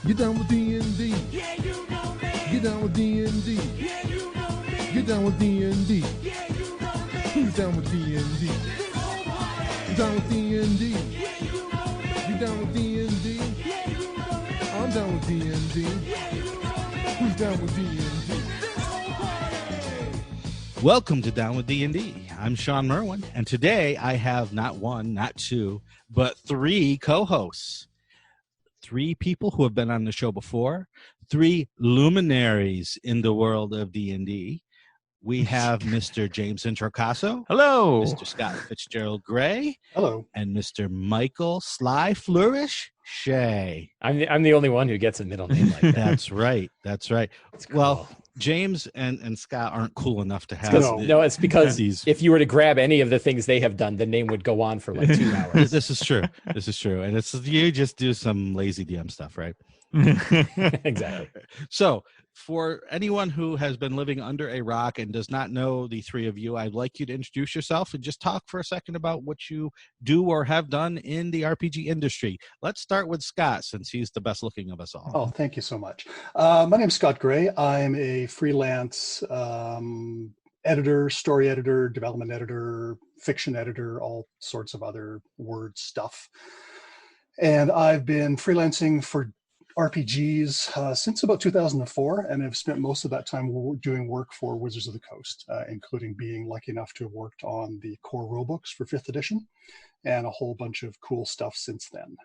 Get down with D&D. Yeah, you know me. Get down with D&D. Yeah, you know me. Get down with D&D. Yeah, you know me. Who's down with D&D? This whole party. Get down with D&D. Yeah, you know me. Get down with D&D. Yeah, you know me. I'm down with D&D. Yeah, you know me. Who's down with D&D? This whole party. Welcome to Down with D&D. I'm Shawn Merwin, and today I have not one, not two, but three co-hosts. Three people who have been on the show before, three luminaries in the world of D&D. We have Mr. James Introcaso. Hello. Mr. Scott Fitzgerald Gray. Hello. And Mr. Michael Sly Flourish Shea. I'm the only one who gets a middle name like that. That's right. That's right. Cool. Well, James and Scott aren't cool enough to have. No, it's because these. if you were to grab any of the things they have done, the name would go on for like 2 hours. This is true. This is true. And it's you just do some lazy DM stuff, right? Exactly. So for anyone who has been living under a rock and does not know the three of you, I'd like you to introduce yourself and just talk for a second about what you do or have done in the RPG industry. Let's start with Scott, since he's the best looking of us all. Oh, thank you so much. My name's Scott Gray. I'm a freelance editor, story editor, development editor, fiction editor, all sorts of other word stuff. And I've been freelancing for RPGs since about 2004, and I've spent most of that time doing work for Wizards of the Coast, including being lucky enough to have worked on the core rulebooks for 5th edition and a whole bunch of cool stuff since then.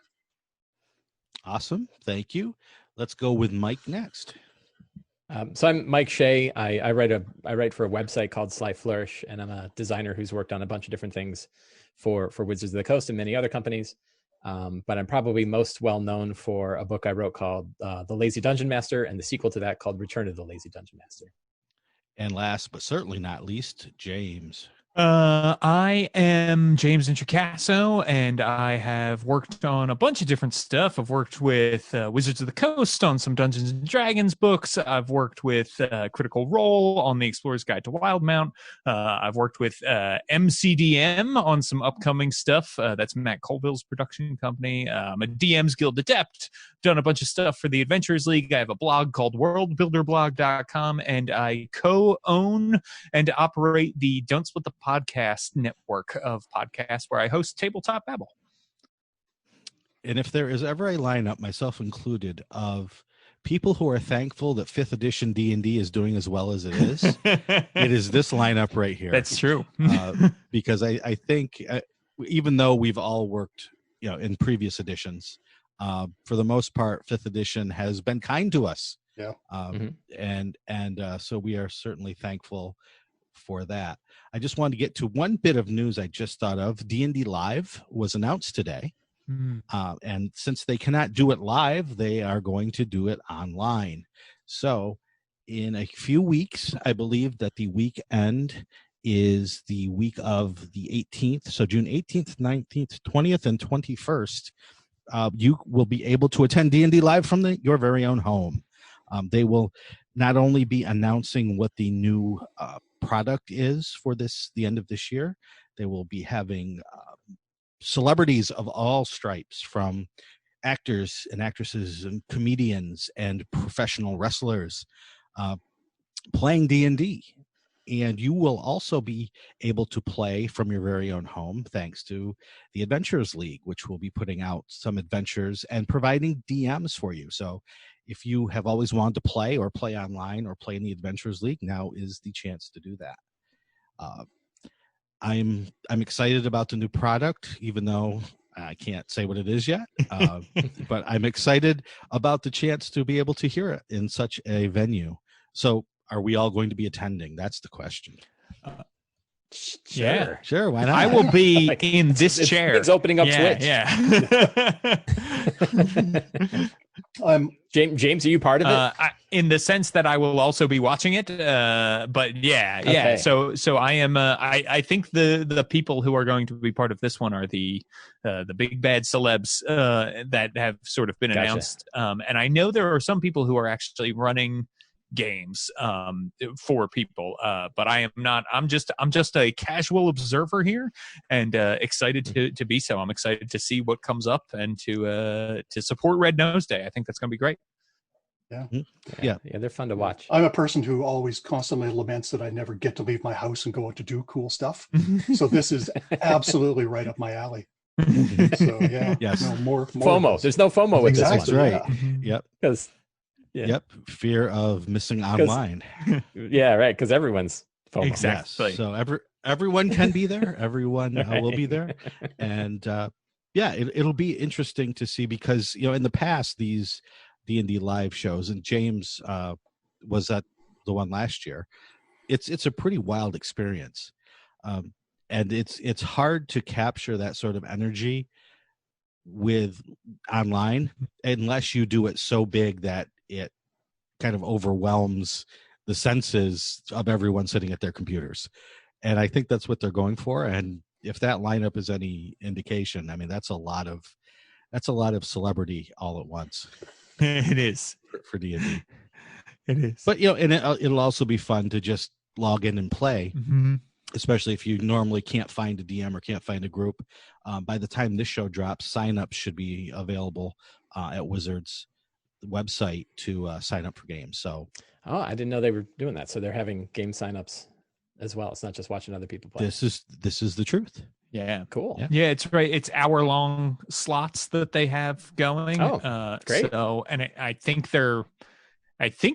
Awesome. Thank you. Let's go with Mike next. So I'm Mike Shea. I write for a website called Sly Flourish, and I'm a designer who's worked on a bunch of different things for Wizards of the Coast and many other companies. But I'm probably most well known for a book I wrote called The Lazy Dungeon Master, and the sequel to that called Return of the Lazy Dungeon Master. And last but certainly not least, James. I am James Introcaso, and I have worked on a bunch of different stuff. I've worked with Wizards of the Coast on some Dungeons and Dragons books. I've worked with Critical Role on the Explorer's Guide to Wildmount. I've worked with MCDM on some upcoming stuff. That's Matt Colville's production company. I'm a DM's Guild Adept. Done a bunch of stuff for the Adventurers League. I have a blog called worldbuilderblog.com, and I co-own and operate the Don't Split the Podcast network of podcasts where I host Tabletop Babble. And if there is ever a lineup, myself included, of people who are thankful that 5th edition D&D is doing as well as it is, it is this lineup right here. That's true. Because I think even though we've all worked, in previous editions, for the most part, 5th edition has been kind to us. Yeah. And so we are certainly thankful for that. I just wanted to get to one bit of news I just thought of. D&D Live was announced today. And since they cannot do it live, they are going to do it online. So in a few weeks, I believe that the weekend is the week of the 18th. So June 18th, 19th, 20th, and 21st, you will be able to attend D&D Live from your very own home. They will not only be announcing what the new product is for the end of this year, they will be having celebrities of all stripes, from actors and actresses and comedians and professional wrestlers playing D&D. And you will also be able to play from your very own home thanks to the Adventurers League, which will be putting out some adventures and providing DMs for you. So if you have always wanted to play or play online or play in the Adventurers League, now is the chance to do that. I'm excited about the new product, even though I can't say what it is yet. But I'm excited about the chance to be able to hear it in such a venue. So are we all going to be attending? That's the question. Sure. Why not? I will be in this chair. It's opening up Twitch. Yeah. James, are you part of it? In the sense that I will also be watching it. But yeah. Okay. So I am. I think the people who are going to be part of this one are the big bad celebs that have sort of been announced. And I know there are some people who are actually running games for people, but I am not. I'm just a casual observer here, and excited to be so. I'm excited to see what comes up and to support Red Nose Day. I think that's going to be great. Yeah. They're fun to watch. I'm a person who always constantly laments that I never get to leave my house and go out to do cool stuff. So this is absolutely right up my alley. So yeah, Yes. no, more FOMO. There's no FOMO with Exactly. this one. That's right. Yeah. Yep. Because yeah. Yep. Fear of missing online. Yeah, right. Because everyone's FOMO. Exactly. Yes. So everyone can be there. Everyone will be there. And it'll be interesting to see because, in the past, these D&D live shows, and James was at the one last year, it's a pretty wild experience. And it's hard to capture that sort of energy with online unless you do it so big that it kind of overwhelms the senses of everyone sitting at their computers. And I think that's what they're going for. And if that lineup is any indication, I mean, that's a lot of celebrity all at once. It is for D&D. It is. But and it'll also be fun to just log in and play, especially if you normally can't find a DM or can't find a group. By the time this show drops, signups should be available at Wizards' website to sign up for games. So, I didn't know they were doing that. So they're having game signups as well. It's not just watching other people play. This is the truth. Yeah. Cool. Yeah, it's right. It's hour-long slots that they have going. Oh, great. So, and I think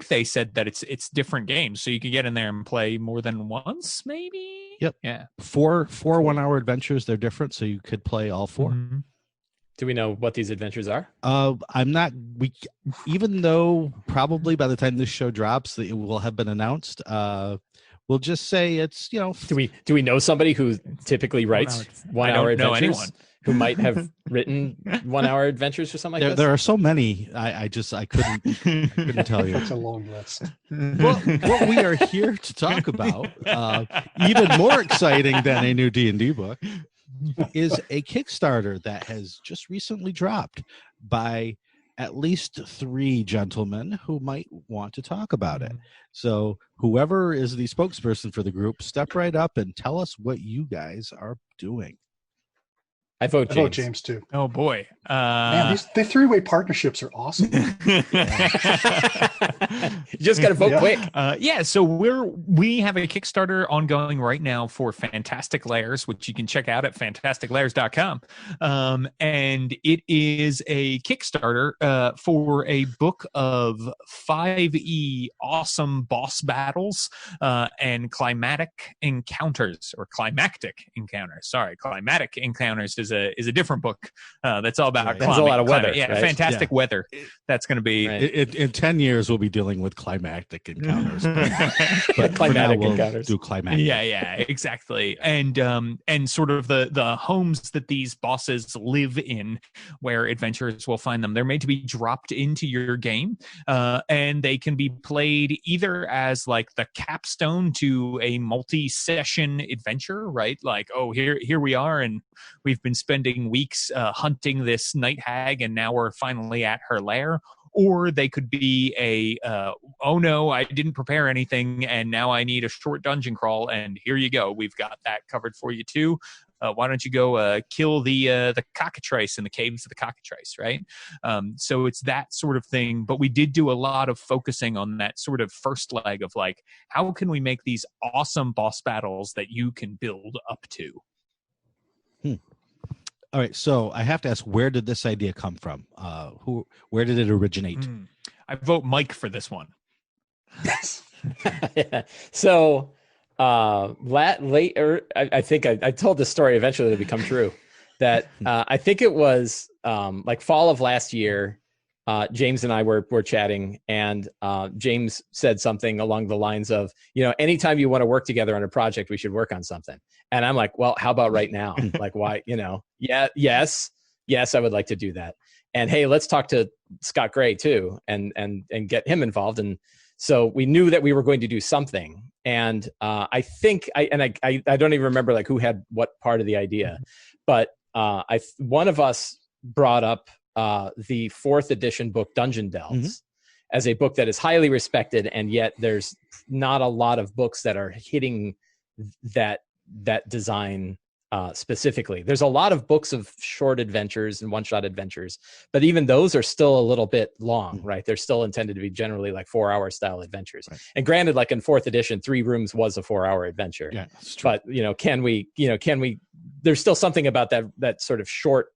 they said that it's different games, so you can get in there and play more than once, maybe. Yep. Yeah. 4 1-hour adventures. They're different, so you could play all 4. Mm-hmm. Do we know what these adventures are? I'm not. Even though probably by the time this show drops, it will have been announced. We'll just say it's Do we know somebody who typically writes 1 hour I don't know adventures? anyone. Who might have written 1 hour adventures or something like this? There are so many. I couldn't tell you. It's a long list. Well, what we are here to talk about, even more exciting than a new D&D book, is a Kickstarter that has just recently dropped by at least 3 gentlemen who might want to talk about it. So whoever is the spokesperson for the group, step right up and tell us what you guys are doing. I vote James. I vote James too. Oh boy. Man, the 3-way partnerships are awesome. You just got to vote quick. So we have a Kickstarter ongoing right now for Fantastic Lairs, which you can check out at fantasticlairs.com. And it is a Kickstarter for a book of 5e awesome boss battles and climactic encounters. Climatic Encounters is a different book that's all about There's a lot of weather. Yeah, right? fantastic weather. That's going to be In 10 years, we'll be dealing with climactic encounters. But Climatic we'll encounters. do climactic. Yeah, exactly. And sort of the homes that these bosses live in, where adventurers will find them. They're made to be dropped into your game, and they can be played either as like the capstone to a multi-session adventure, right? Like, oh, here we are, and we've been spending weeks hunting this night hag, and now we're finally at her lair. Or they could be oh no, I didn't prepare anything, and now I need a short dungeon crawl, and here you go. We've got that covered for you too. Why don't you go kill the cockatrice in the caves of the cockatrice, right? So it's that sort of thing. But we did do a lot of focusing on that sort of first leg of like, how can we make these awesome boss battles that you can build up to? All right, so I have to ask, where did this idea come from? Where did it originate? I vote Mike for this one. Yes. Yeah. So later, I think I told this story eventually to become true. That I think it was like fall of last year. James and I were chatting, and James said something along the lines of, anytime you want to work together on a project, we should work on something. And I'm like, well, how about right now? Like, why, yes, I would like to do that. And hey, let's talk to Scott Gray too, and get him involved. And so we knew that we were going to do something. And I think I don't even remember like who had what part of the idea, but one of us brought up the 4th edition book Dungeon Delves as a book that is highly respected, and yet there's not a lot of books that are hitting that design specifically. There's a lot of books of short adventures and one-shot adventures, but even those are still a little bit long, right? They're still intended to be generally like 4-hour style adventures. Right. And granted, like in 4th edition, 3 Rooms was a 4-hour adventure. Yeah, that's true. But can we? There's still something about that sort of short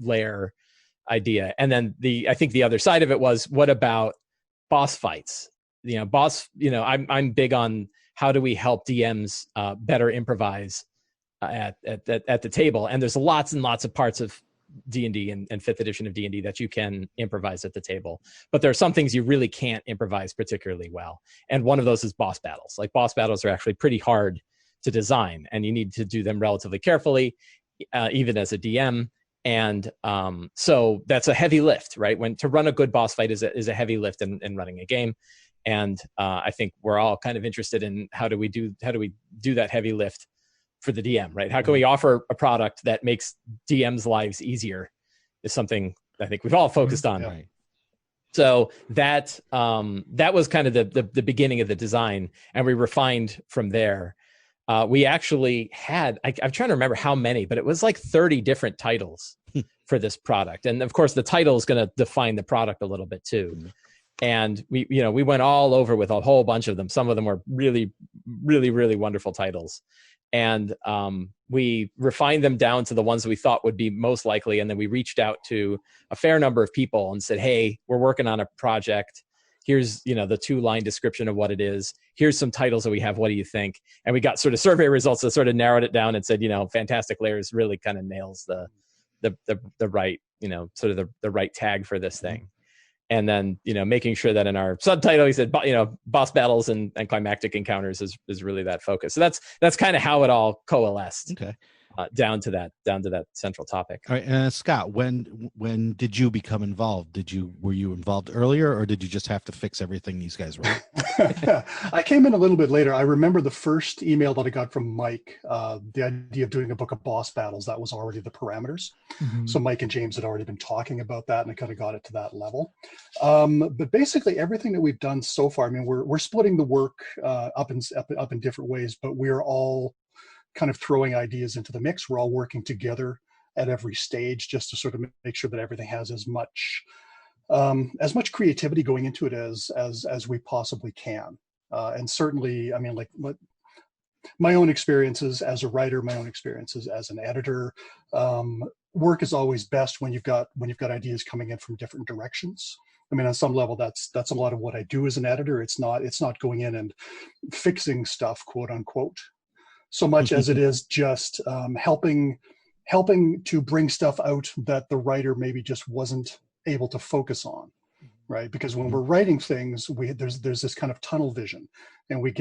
layer idea. And then I think the other side of it was, what about boss fights? I'm big on how do we help DMs better improvise at the table, and there's lots and lots of parts of D&D and 5th edition of D&D that you can improvise at the table, but there are some things you really can't improvise particularly well, and one of those is boss battles. Like, boss battles are actually pretty hard to design, and you need to do them relatively carefully, even as a DM. And so that's a heavy lift, right? When to run a good boss fight is a heavy lift in running a game. And I think we're all kind of interested in how do we do that heavy lift for the DM, right? How can we offer a product that makes DMs' lives easier is something I think we've all focused on. Yeah. Right. So that was kind of the beginning of the design, and we refined from there. We actually had, I'm trying to remember how many, but it was like 30 different titles for this product. And of course, the title is going to define the product a little bit too. And we went all over with a whole bunch of them. Some of them were really, really, really wonderful titles. And we refined them down to the ones that we thought would be most likely. And then we reached out to a fair number of people and said, hey, we're working on a project. Here's, the 2-line description of what it is. Here's some titles that we have. What do you think? And we got sort of survey results that sort of narrowed it down and said, Fantastic Lairs really kind of nails the right, sort of the right tag for this thing. And then, making sure that in our subtitle, he said, boss battles and climactic encounters is really that focus. So that's kind of how it all coalesced. Okay. Down to that central topic. All right, Scott, when did you become involved? Were you involved earlier, or did you just have to fix everything these guys wrote? I came in a little bit later. I remember the first email that I got from Mike, the idea of doing a book of boss battles. That was already the parameters. Mm-hmm. So Mike and James had already been talking about that, and I kind of got it to that level. But basically, everything that we've done so far, I mean, we're splitting the work up in different ways, but we're all kind of throwing ideas into the mix. We're all working together at every stage just to sort of make sure that everything has as much creativity going into it as we possibly can. And certainly, I mean, like my own experiences as a writer, my own experiences as an editor, work is always best when you've got ideas coming in from different directions. I mean, on some level, that's a lot of what I do as an editor. It's not going in and fixing stuff, quote unquote, so much as it is just helping to bring stuff out that the writer maybe just wasn't able to focus on, right? Because when we're writing things, there's this kind of tunnel vision, and we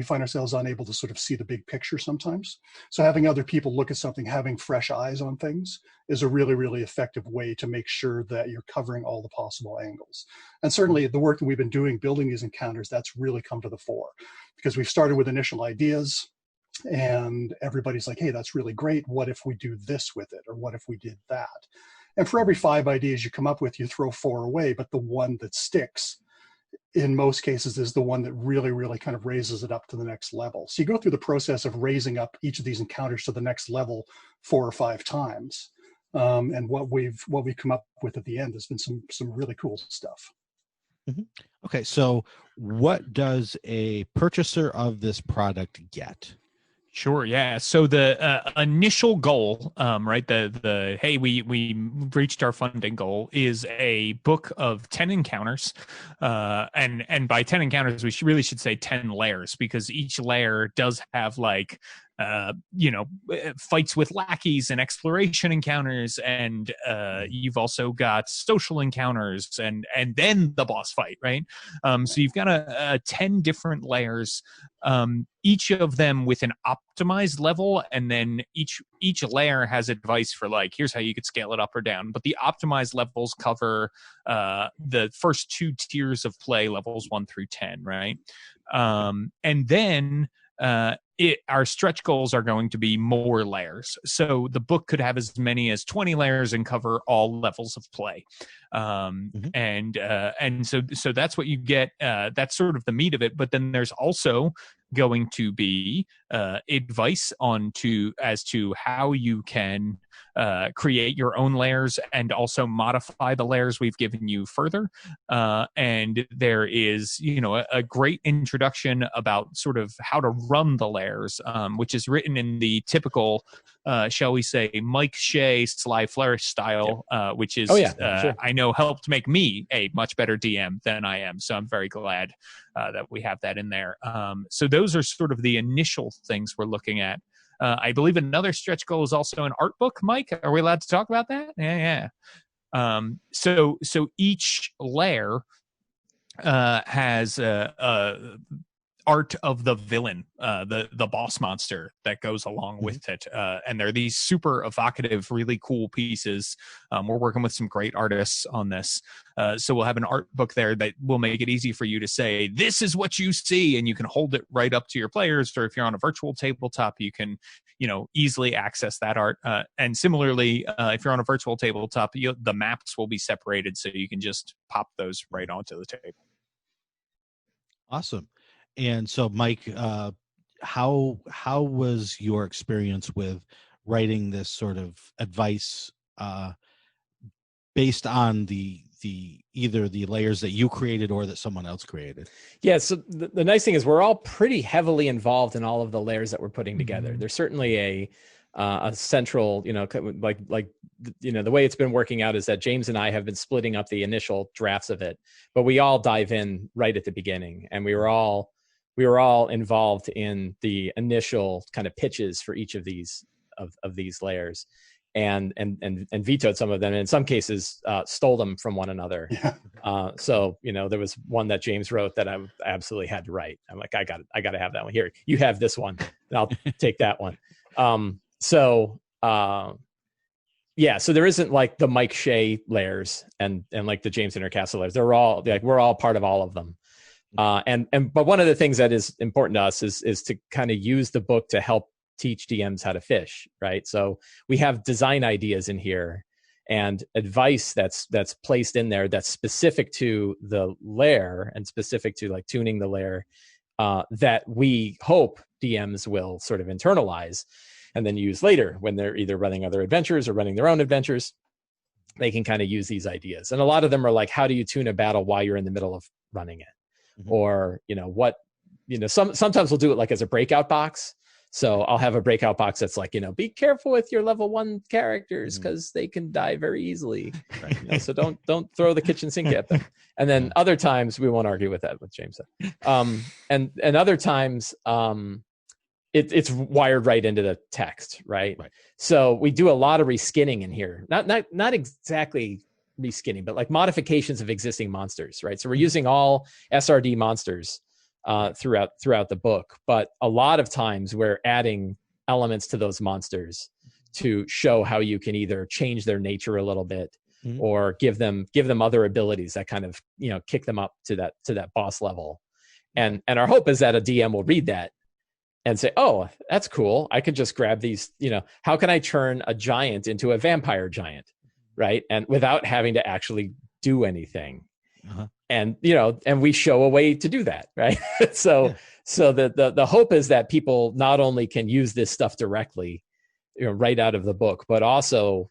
find ourselves unable to sort of see the big picture sometimes. So having other people look at something, having fresh eyes on things, is a really, really effective way to make sure that you're covering all the possible angles. And certainly the work that we've been doing, building these encounters, that's really come to the fore, because we've started with initial ideas, and everybody's like, hey, that's really great. What if we do this with it? Or what if we did that? And for every 5 ideas you come up with, you throw 4 away, but the one that sticks in most cases is the one that really, really kind of raises it up to the next level. So you go through the process of raising up each of these encounters to the next level 4 or 5 times. And what we've come up with at the end has been some really cool stuff. Mm-hmm. Okay, so what does a purchaser of this product get? Sure. Yeah. So the initial goal, right? The hey, we reached our funding goal is a book of 10 encounters, and by 10 encounters we really should say 10 layers, because each layer does have like fights with lackeys and exploration encounters, and you've also got social encounters, and then the boss fight, right? So you've got a 10 different layers, each of them with an optimized level, and then each layer has advice for like, here's how you could scale it up or down. But the optimized levels cover the first 2 tiers of play, levels 1 through 10, right? And then our stretch goals are going to be more layers. So the book could have as many as 20 layers and cover all levels of play. And so that's what you get. That's sort of the meat of it. But then there's also going to be advice as to how you can create your own layers and also modify the layers we've given you further. And there is, a great introduction about sort of how to run the layers, which is written in the typical, shall we say, Mike Shea, Sly Flourish style, which is, sure. I know, helped make me a much better DM than I am. So I'm very glad that we have that in there. So those are sort of the initial things we're looking at. I believe another stretch goal is also an art book. Mike, are we allowed to talk about that? Yeah. So each layer has art of the villain, the boss monster that goes along with it. And they're these super evocative, really cool pieces. We're working with some great artists on this. So we'll have an art book there that will make it easy for you to say, this is what you see, and you can hold it right up to your players. Or if you're on a virtual tabletop, you can, easily access that art. And similarly, if you're on a virtual tabletop, the maps will be separated, so you can just pop those right onto the table. Awesome. And so, Mike, how was your experience with writing this sort of advice based on the either the layers that you created or that someone else created? Yeah, so the nice thing is we're all pretty heavily involved in all of the layers that we're putting together. There's certainly a central, the way it's been working out is that James and I have been splitting up the initial drafts of it, but we all dive in right at the beginning, and we were all involved in the initial kind of pitches for each of these layers, and vetoed some of them, and in some cases stole them from one another. Yeah. So there was one that James wrote that I absolutely had to write. I'm like, I got to have that one. Here, you have this one, and I'll take that one. So there isn't like the Mike Shea layers and like the James Introcaso layers. They're all we're all part of all of them. But one of the things that is important to us is to kind of use the book to help teach DMs how to fish, right? So we have design ideas in here and advice that's placed in there that's specific to the layer and specific to like tuning the layer that we hope DMs will sort of internalize and then use later when they're either running other adventures or running their own adventures. They can kind of use these ideas. And a lot of them are like, how do you tune a battle while you're in the middle of running it? Or, sometimes we'll do it like as a breakout box. So I'll have a breakout box that's like, be careful with your level 1 characters because they can die very easily. Right? So don't throw the kitchen sink at them. And then other times we won't argue with that, what James said. And other times it's wired right into the text, right? So we do a lot of reskinning in here. Not exactly reskinning, but like modifications of existing monsters, right? So we're using all SRD monsters throughout the book, but a lot of times we're adding elements to those monsters to show how you can either change their nature a little bit or give them other abilities that kind of kick them up to that boss level. And our hope is that a DM will read that and say, oh, that's cool, I could just grab these, how can I turn a giant into a vampire giant, right? And without having to actually do anything. And and we show a way to do that, right? So the hope is that people not only can use this stuff directly, right out of the book, but also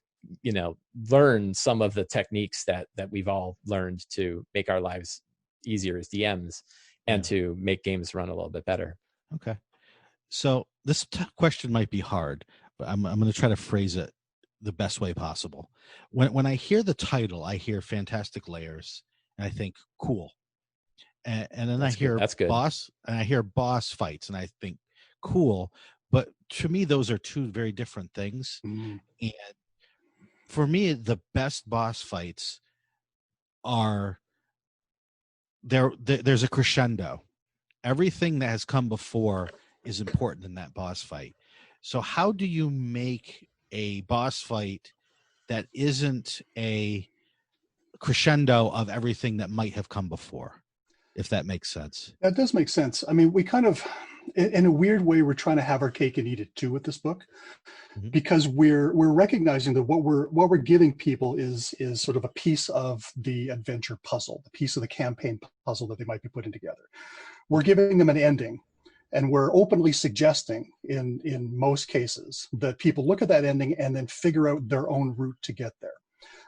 learn some of the techniques that we've all learned to make our lives easier as DMs and to make games run a little bit better. Okay, so this question might be hard, but I'm going to try to phrase it the best way possible. When I hear the title, I hear Fantastic Layers, and I think cool, and then I hear boss, and I hear boss fights, and I think cool. But to me, those are two very different things. And for me, the best boss fights are there's a crescendo. Everything that has come before is important in that boss fight. So how do you make a boss fight that isn't a crescendo of everything that might have come before, if that makes sense? That does make sense. I mean, we kind of, in a weird way, we're trying to have our cake and eat it too with this book, Mhm. because we're recognizing that what we're giving people is sort of a piece of the adventure puzzle, the piece of the campaign puzzle that they might be putting together. We're giving them an ending, and we're openly suggesting in most cases that people look at that ending and then figure out their own route to get there.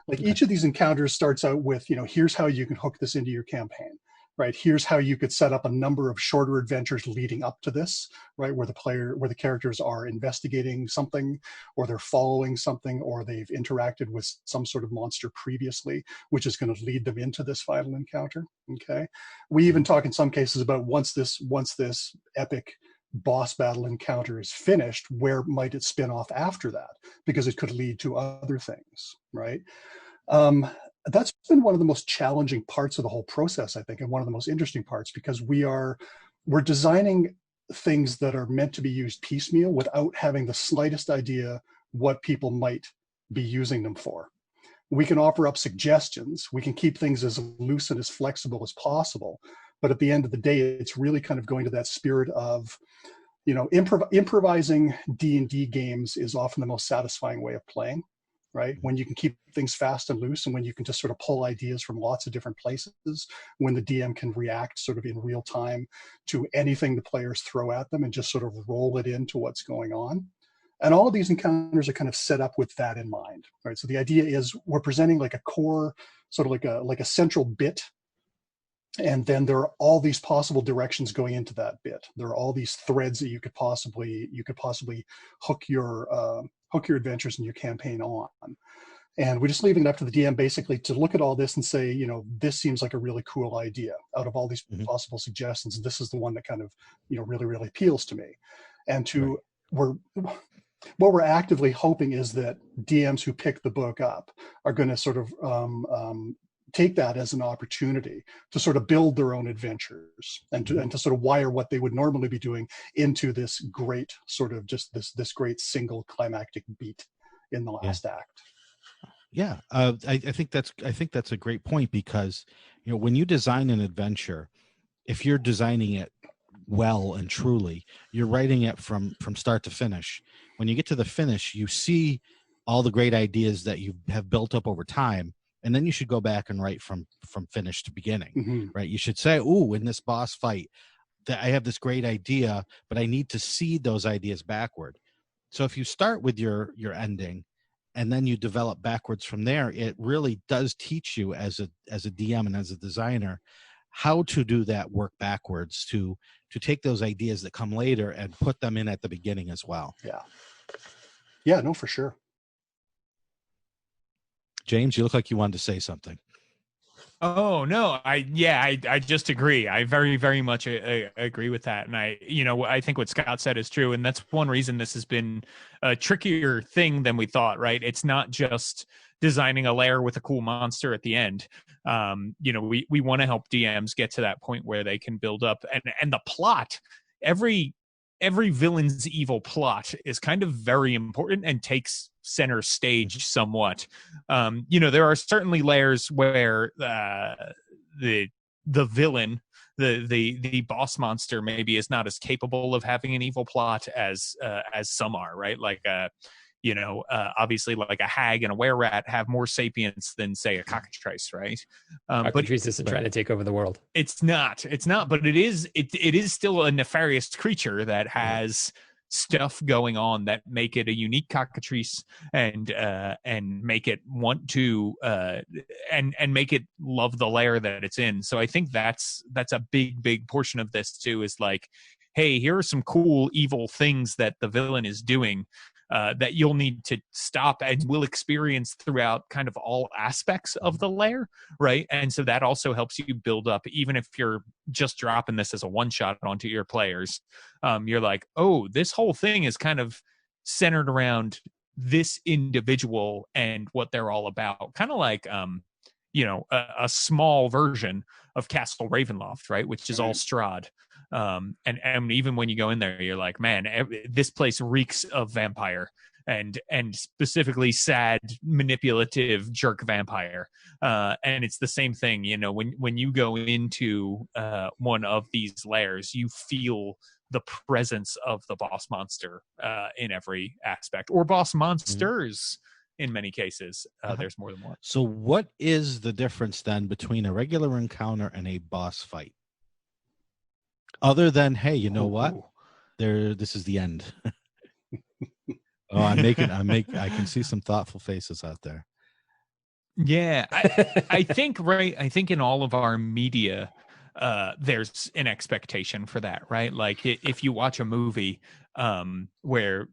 Like Okay. each of these encounters starts out with, here's how you can hook this into your campaign, right? Here's how you could set up a number of shorter adventures leading up to this, right? Where the characters are investigating something, or they're following something, or they've interacted with some sort of monster previously, which is going to lead them into this final encounter. Okay. We even talk in some cases about once this epic boss battle encounter is finished, where might it spin off after that? Because it could lead to other things, right? That's been one of the most challenging parts of the whole process, I think, and one of the most interesting parts, because we're designing things that are meant to be used piecemeal without having the slightest idea what people might be using them for. We can offer up suggestions. We can keep things as loose and as flexible as possible. But at the end of the day, it's really kind of going to that spirit of, improvising D&D games is often the most satisfying way of playing, right? When you can keep things fast and loose, and when you can just sort of pull ideas from lots of different places, when the DM can react sort of in real time to anything the players throw at them and just sort of roll it into what's going on. And all of these encounters are kind of set up with that in mind, right? So the idea is we're presenting like a core, sort of like a central bit, and then there are all these possible directions going into that bit. There are all these threads that you could possibly hook your adventures and your campaign on. And we're just leaving it up to the DM basically to look at all this and say, this seems like a really cool idea. Out of all these possible suggestions, this is the one that kind of, really, really appeals to me. And what we're actively hoping is that DMs who pick the book up are going to sort of take that as an opportunity to sort of build their own adventures and to sort of wire what they would normally be doing into this great sort of just this great single climactic beat in the last act. Yeah, I think that's a great point, because when you design an adventure, if you're designing it well and truly, you're writing it from start to finish. When you get to the finish, you see all the great ideas that you have built up over time, and then you should go back and write from finish to beginning, right? You should say, "Ooh, in this boss fight, that I have this great idea, but I need to seed those ideas backward." So if you start with your ending, and then you develop backwards from there, it really does teach you as a DM and as a designer how to do that work backwards, to take those ideas that come later and put them in at the beginning as well. Yeah, no, for sure. James, you look like you wanted to say something. Oh no, I just agree. I very, very much agree with that, and I think what Scott said is true, and that's one reason this has been a trickier thing than we thought. Right? It's not just designing a lair with a cool monster at the end. We want to help DMs get to that point where they can build up and the plot. Every villain's evil plot is kind of very important and takes center stage somewhat. There are certainly layers where the villain, the boss monster, maybe is not as capable of having an evil plot as some are, right? Like obviously like a hag and a were-rat have more sapience than, say, a cockatrice, right? Cockatrice isn't trying to take over the world. It's not, but it is still a nefarious creature that has stuff going on that make it a unique cockatrice and make it want to and make it love the lair that it's in. So I think that's a big portion of this too, is like, hey, here are some cool evil things that the villain is doing that you'll need to stop and will experience throughout kind of all aspects of the lair, right? And so that also helps you build up, even if you're just dropping this as a one-shot onto your players. You're like, oh, this whole thing is kind of centered around this individual and what they're all about. Kind of like, a small version of Castle Ravenloft, right? Which is all Strahd. And even when you go in there, you're like, man, this place reeks of vampire and specifically sad, manipulative jerk vampire. And it's the same thing, when you go into one of these lairs, you feel the presence of the boss monster in every aspect, or boss monsters. In many cases, there's more than one. So what is the difference then between a regular encounter and a boss fight? Other than, hey, you know what? This is the end. I can see some thoughtful faces out there. Yeah, I think in all of our media, there's an expectation for that, right? Like if you watch a movie where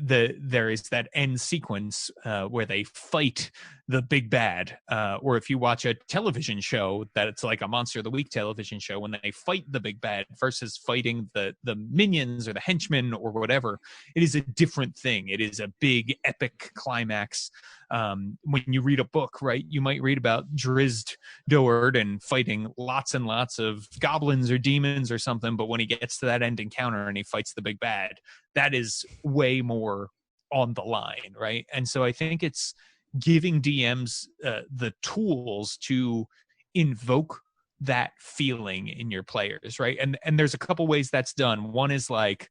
there is that end sequence where they fight the big bad, or if you watch a television show that it's like a Monster of the Week television show, when they fight the big bad versus fighting the minions or the henchmen or whatever, it is a different thing. It is a big epic climax. When you read a book, right, you might read about Drizzt Do'Urden fighting lots and lots of goblins or demons or something, but when he gets to that end encounter and he fights the big bad, that is way more on the line, right? And so I think it's giving DMs the tools to invoke that feeling in your players, right? And there's a couple ways that's done. One is like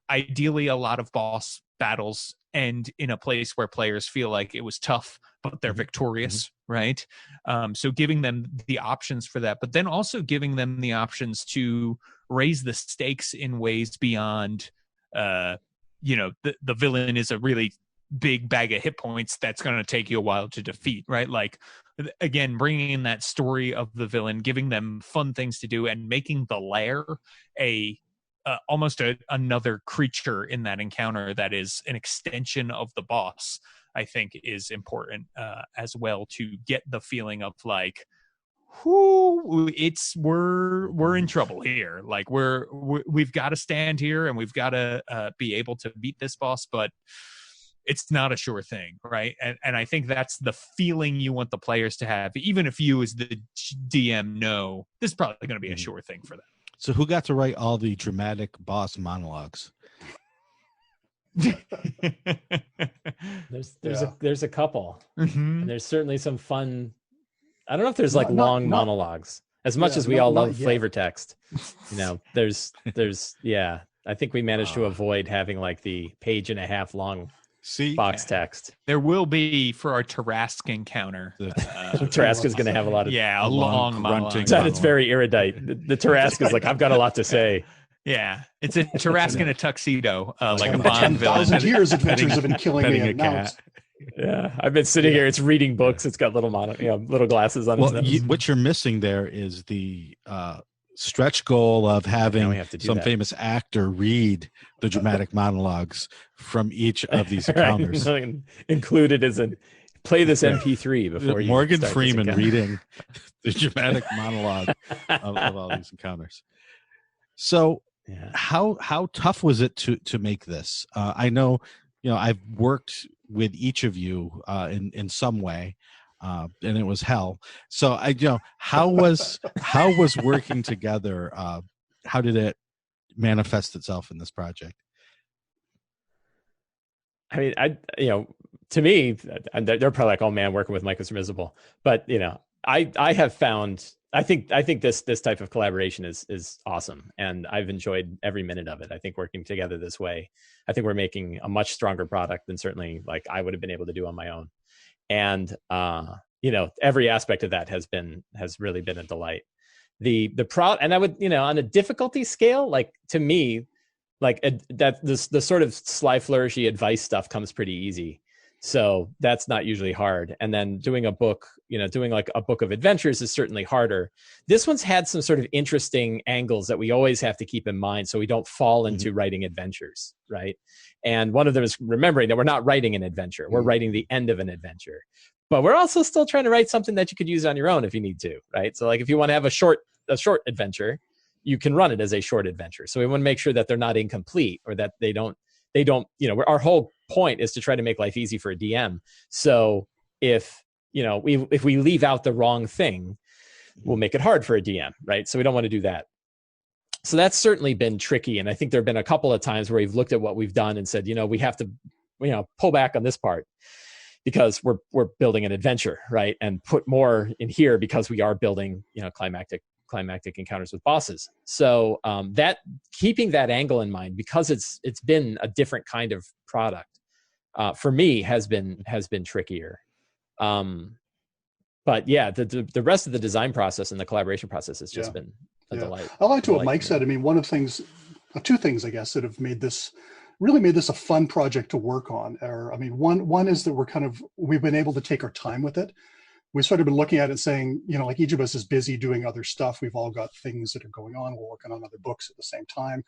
ideally a lot of boss battles end in a place where players feel like it was tough, but they're victorious, right? So giving them the options for that, but then also giving them the options to raise the stakes in ways beyond, the villain is a really big bag of hit points that's going to take you a while to defeat, right? Like, again, bringing in that story of the villain, giving them fun things to do, and making the lair almost another creature in that encounter that is an extension of the boss, I think is important as well, to get the feeling of like, we're in trouble here. Like we've got to stand here and we've got to be able to beat this boss, but it's not a sure thing, right? And I think that's the feeling you want the players to have, even if you as the DM know this is probably going to be a sure thing for them. So who got to write all the dramatic boss monologues? There's a couple. Mm-hmm. And there's certainly some fun. I don't know if there's like long monologues as much as we all love flavor text. There's I think we managed to avoid having like the page and a half long box text. There will be for our Tarask encounter. Tarask is going to have a lot of a long monologue. It's very erudite. The Tarask is like, I've got a lot to say. Yeah, it's a Tarask in a tuxedo, like a Bond villain. 10,000 years adventures have been killing me. Yeah, I've been sitting here. It's reading books. It's got little little glasses on. Well, what you're missing there is the stretch goal of having some famous actor read the dramatic monologues from each of these encounters. Right. Included as play this MP3 before you Morgan Freeman reading the dramatic monologue of all these encounters. So how tough was it to make this? I know, I've worked with each of you in some way. And it was hell. So how was working together? How did it manifest itself in this project? I mean, to me, they're probably like, oh man, working with Mike is miserable. But I have found, I think this type of collaboration is awesome, and I've enjoyed every minute of it. I think working together this way, I think we're making a much stronger product than certainly like I would have been able to do on my own. And every aspect of that has really been a delight. And I would, on a difficulty scale, like to me, like the sort of Sly Flourishy advice stuff comes pretty easy. So that's not usually hard. And then doing a book, doing like a book of adventures is certainly harder. This one's had some sort of interesting angles that we always have to keep in mind so we don't fall into writing adventures, right? And one of them is remembering that we're not writing an adventure. We're writing the end of an adventure. But we're also still trying to write something that you could use on your own if you need to, right? So like if you want to have a short adventure, you can run it as a short adventure. So we want to make sure that they're not incomplete or that they don't, our whole point is to try to make life easy for a DM. So if we leave out the wrong thing, we'll make it hard for a DM, right? So we don't want to do that. So that's certainly been tricky. And I think there've been a couple of times where we've looked at what we've done and said, we have to, pull back on this part because we're building an adventure, right? And put more in here because we are building, climactic climactic encounters with bosses. So that keeping that angle in mind, because it's been a different kind of product, for me has been trickier. But yeah, the rest of the design process and the collaboration process has just been a delight. I like to what Mike said. I mean, one of the things, two things, I guess, that have really made this a fun project to work on. Or, I mean, one is that we've been able to take our time with it. We've sort of been looking at it saying, you know, like each of us is busy doing other stuff. We've all got things that are going on. We're working on other books at the same time.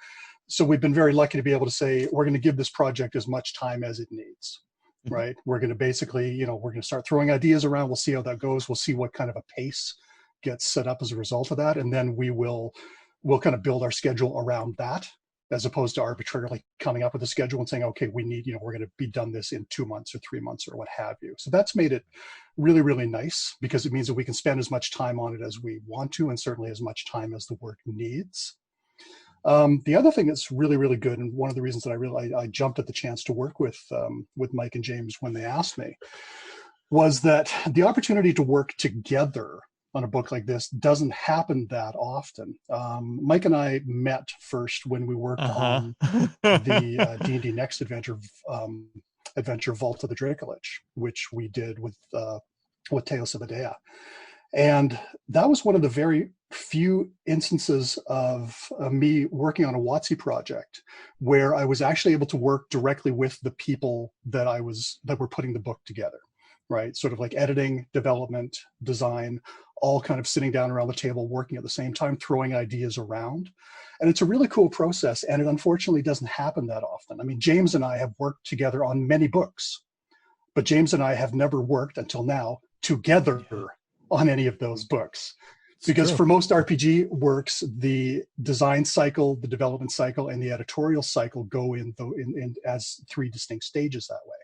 So we've been very lucky to be able to say, we're going to give this project as much time as it needs, right? We're going to basically, you know, we're going to start throwing ideas around. We'll see how that goes. We'll see what kind of a pace gets set up as a result of that. And then we'll kind of build our schedule around that, as opposed to arbitrarily coming up with a schedule and saying, okay, we need, you know, we're going to be done this in 2 months or 3 months or what have you. So that's made it really, really nice, because it means that we can spend as much time on it as we want to, and certainly as much time as the work needs. The other thing that's really, really good, and one of the reasons that I jumped at the chance to work with Mike and James when they asked me, was that the opportunity to work together on a book like this doesn't happen that often. Mike and I met first when we worked on the D&D Next adventure, Vault of the Dracolich, which we did with Teos of Adea. And that was one of the very few instances of me working on a WotC project where I was actually able to work directly with the people that were putting the book together, right? Sort of like editing, development, design, all kind of sitting down around the table, working at the same time, throwing ideas around. And it's a really cool process. And it unfortunately doesn't happen that often. I mean, James and I have worked together on many books, but James and I have never worked until now together on any of those books. Because for most RPG works, the design cycle, the development cycle, and the editorial cycle go in as 3 distinct stages that way.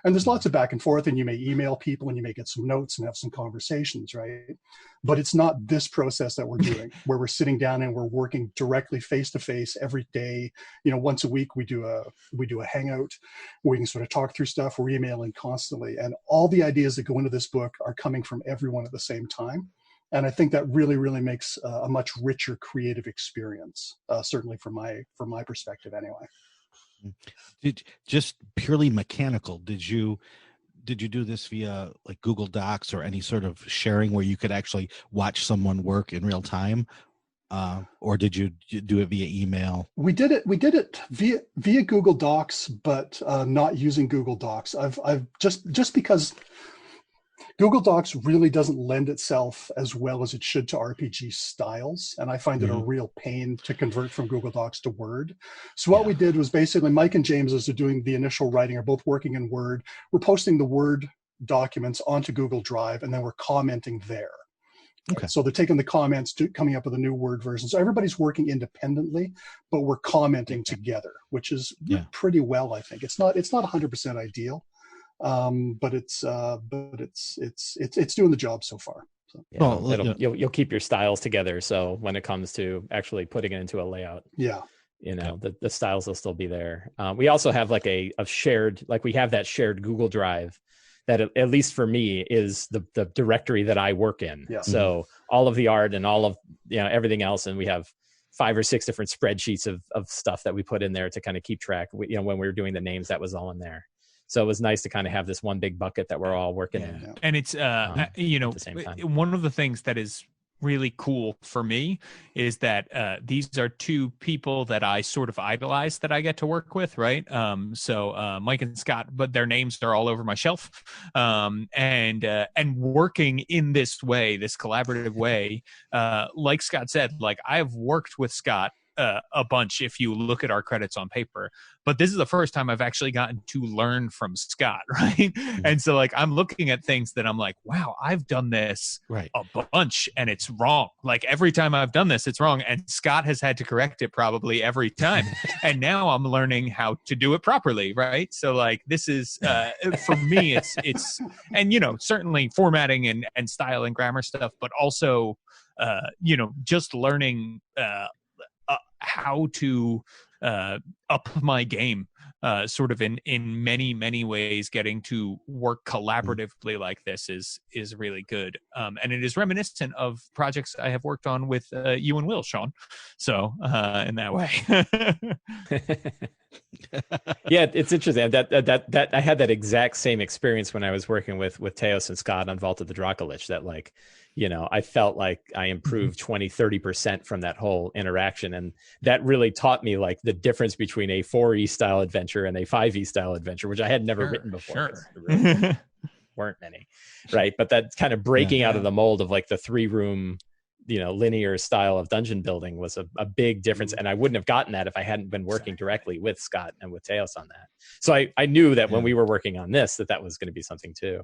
And there's lots of back and forth, and you may email people and you may get some notes and have some conversations, right? But it's not this process that we're doing, where we're sitting down and we're working directly face to face every day. You know, once a week we do a hangout where we can sort of talk through stuff. We're emailing constantly, and all the ideas that go into this book are coming from everyone at the same time. And I think that really, really makes a much richer creative experience, certainly from my perspective anyway. Just purely mechanical, did you do this via like Google Docs or any sort of sharing where you could actually watch someone work in real time? Or did you do it via email? We did it via Google Docs, but not using Google Docs. I've just because Google Docs really doesn't lend itself as well as it should to RPG styles. And I find it a real pain to convert from Google Docs to Word. So what we did was basically Mike and James, as they're doing the initial writing, are both working in Word. We're posting the Word documents onto Google Drive, and then we're commenting there. Okay. So they're taking the comments, coming up with a new Word version. So everybody's working independently, but we're commenting together, which is pretty well, I think. It's not 100% ideal. But it's doing the job so far. So. Yeah, well, you'll keep your styles together. So when it comes to actually putting it into a layout, the styles will still be there. We also have like a shared, like we have that shared Google Drive that at least for me is the directory that I work in. Yeah. So all of the art and all of everything else, and we have 5 or 6 different spreadsheets of stuff that we put in there to kind of keep track. When we were doing the names, that was all in there. So it was nice to kind of have this one big bucket that we're all working in. And it's, at the same time. One of the things that is really cool for me is that these are 2 people that I sort of idolize that I get to work with, right? So Mike and Scott, but their names are all over my shelf. And working in this way, this collaborative way, like Scott said, like I've worked with Scott a bunch if you look at our credits on paper, but this is the first time I've actually gotten to learn from Scott, right? And so like I'm looking at things that I'm like, wow, I've done this a bunch and it's wrong. Like every time I've done this, it's wrong, and Scott has had to correct it probably every time. And now I'm learning how to do it properly, right? So like this is for me it's and certainly formatting and style and grammar stuff, but also just learning how to up my game sort of in many ways, getting to work collaboratively like this is really good. And it is reminiscent of projects I have worked on with you and Will, Shawn. So in that way. Yeah, it's interesting that I had that exact same experience when I was working with Teos and Scott on Vault of the Dracolich, that like, you know, I felt like I improved 20-30% from that whole interaction. And that really taught me like the difference between a 4E style adventure and a 5E style adventure, which I had never written before. There really weren't many, right? But that kind of breaking out of the mold of like the 3-room, you know, linear style of dungeon building was a big difference. And I wouldn't have gotten that if I hadn't been working directly with Scott and with Teos on that. So I knew that when we were working on this, that was going to be something too.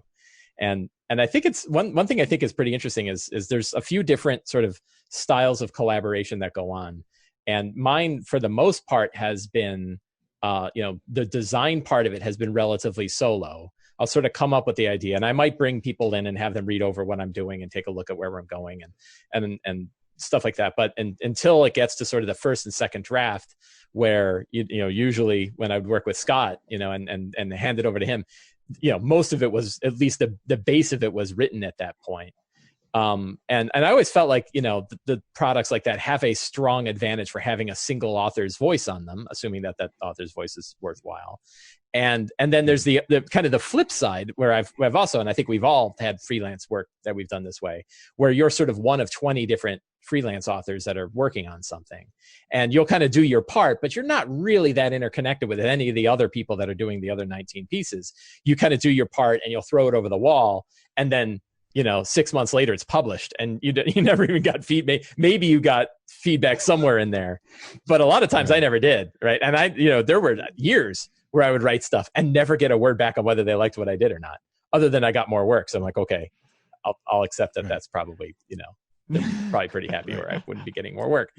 And I think it's one thing I think is pretty interesting is there's a few different sort of styles of collaboration that go on. And mine, for the most part, has been, you know, the design part of it has been relatively solo. I'll sort of come up with the idea, and I might bring people in and have them read over what I'm doing and take a look at where I'm going and stuff like that. But until it gets to sort of the first and second draft, where you know, usually when I would work with Scott, you know, and hand it over to him, you know, most of it was, at least the base of it was written at that point. And I always felt like, you know, the products like that have a strong advantage for having a single author's voice on them, assuming that author's voice is worthwhile. And then there's the kind of the flip side where I've also, and I think we've all had freelance work that we've done this way, where you're sort of one of 20 different freelance authors that are working on something, and you'll kind of do your part, but you're not really that interconnected with any of the other people that are doing the other 19 pieces. You kind of do your part and you'll throw it over the wall, and then, you know, 6 months later it's published, and you never even got feedback. Maybe you got feedback somewhere in there, but a lot of times I never did, right? And I, you know, there were years where I would write stuff and never get a word back on whether they liked what I did or not, other than I got more work. So I'm like, okay, I'll accept that. That's probably, you know, they're probably pretty happy, or I wouldn't be getting more work.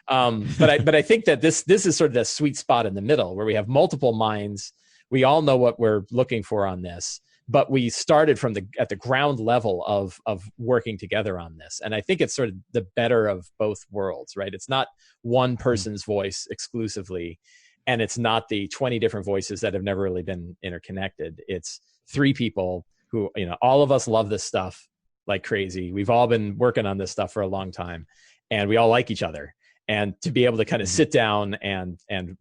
But I think that this is sort of the sweet spot in the middle, where we have multiple minds. We all know what we're looking for on this, but we started from at the ground level of working together on this. And I think it's sort of the better of both worlds, right? It's not one person's voice exclusively, and it's not the 20 different voices that have never really been interconnected. It's 3 people who, you know, all of us love this stuff like crazy. We've all been working on this stuff for a long time, and we all like each other. And to be able to kind of sit down and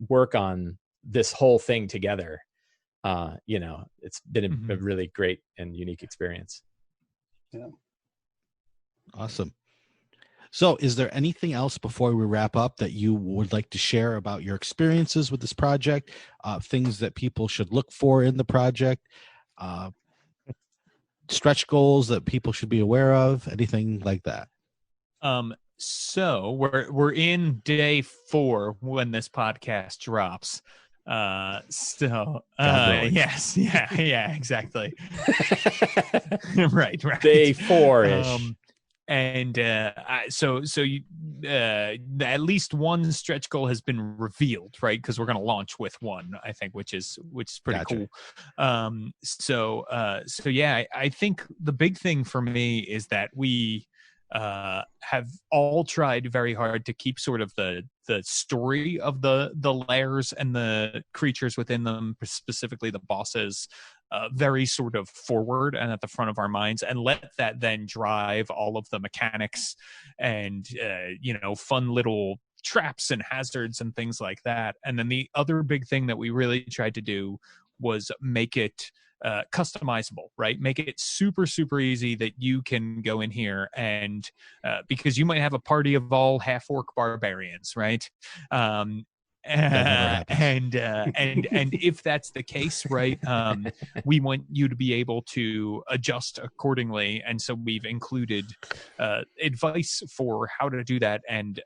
work on this whole thing together, you know, it's been a really great and unique experience. Yeah. Awesome. So is there anything else before we wrap up that you would like to share about your experiences with this project, things that people should look for in the project, stretch goals that people should be aware of, anything like that? So we're in day 4 when this podcast drops. Yes, yeah, exactly. right. Day 4-ish. So you, at least one stretch goal has been revealed, right? Because we're going to launch with one, I think, which is pretty cool. So yeah, I think the big thing for me is that we have all tried very hard to keep sort of the story of the Lairs and the creatures within them, specifically the bosses, very sort of forward and at the front of our minds, and let that then drive all of the mechanics and you know, fun little traps and hazards and things like that. And then the other big thing that we really tried to do was make it customizable, right? Make it super, super easy that you can go in here and because you might have a party of all half-orc barbarians, right? And if that's the case, right, we want you to be able to adjust accordingly, and so we've included advice for how to do that, and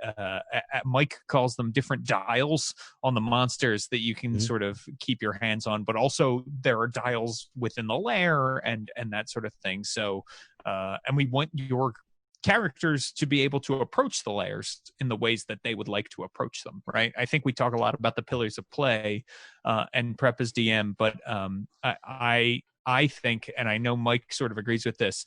Mike calls them different dials on the monsters that you can sort of keep your hands on, but also there are dials within the lair and that sort of thing. So and we want your characters to be able to approach the Lairs in the ways that they would like to approach them, right? I think we talk a lot about the pillars of play and prep as DM, but I think, and I know Mike sort of agrees with this,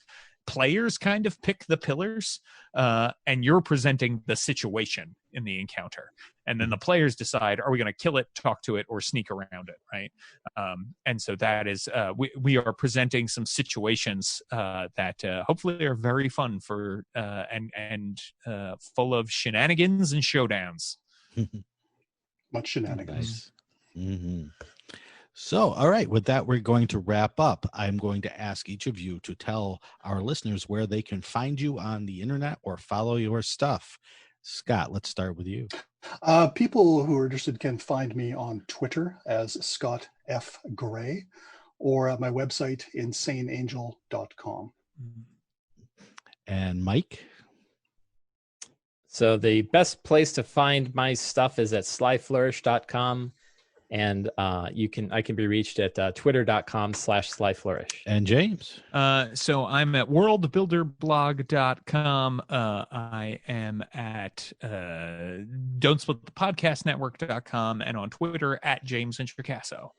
players kind of pick the pillars, and you're presenting the situation in the encounter. And then the players decide, are we going to kill it, talk to it, or sneak around it, right? And so that is, we are presenting some situations that hopefully are very fun for and full of shenanigans and showdowns. Much shenanigans. Nice. Mm-hmm. So, all right, with that, we're going to wrap up. I'm going to ask each of you to tell our listeners where they can find you on the internet or follow your stuff. Scott, let's start with you. People who are interested can find me on Twitter as Scott F. Gray, or at my website, insaneangel.com. And Mike? So the best place to find my stuff is at slyflourish.com. And I can be reached at twitter.com/slyflourish. And James? So I'm at worldbuilderblog.com. I am at don'tsplitthepodcastnetwork.com and on Twitter at James Introcaso.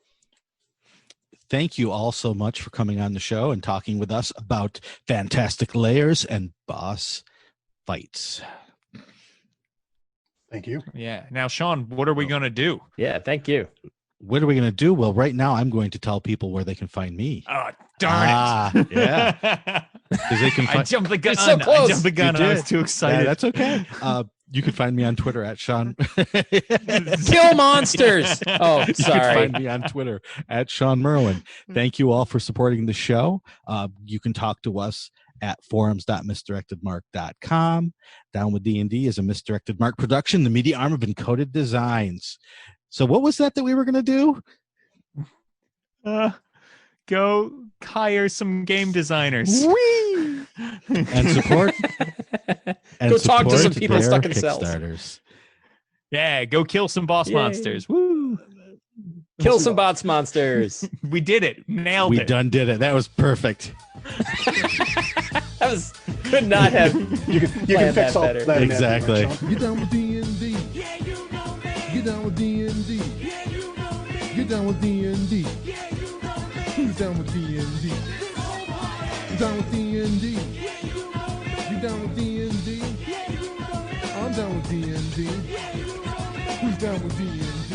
Thank you all so much for coming on the show and talking with us about fantastic layers and boss fights. Thank you. Yeah. Now, Shawn, what are we going to do? Yeah, thank you. What are we going to do? Well, right now I'm going to tell people where they can find me. Oh, darn it. Yeah. Because they can I jumped the gun. so close. I jumped the gun. You I was did. too excited. Yeah, that's okay. You can find me on Twitter at Shawn. Kill monsters. Oh, You can sorry. find me on Twitter at Shawn Merwin. Thank you all for supporting the show. You can talk to us at forums.misdirectedmark.com. Down with D&D is a Misdirected Mark production, the media arm of Encoded Designs. So what was that we were going to do? Go hire some game designers. Whee! And support. And Go talk to some support people their stuck in cells. Kickstarters. Yeah, go kill some boss Yay. monsters. Woo! Kill some bots monsters. We did it. Nailed We it. done did it. That was perfect. That was could not have. You can Planned fix that all better. that. in Exactly. editing, right, Get down with D&D. Yeah, you know me. Get down with D&D. Yeah, you know me. Get down with D&D. Yeah, you know me. Who's down with D&D? This whole party. You down with D&D? Yeah, you know me. You down with D&D? Yeah, you know me. I'm down with D&D. Yeah, you know me. Who's down with D&D?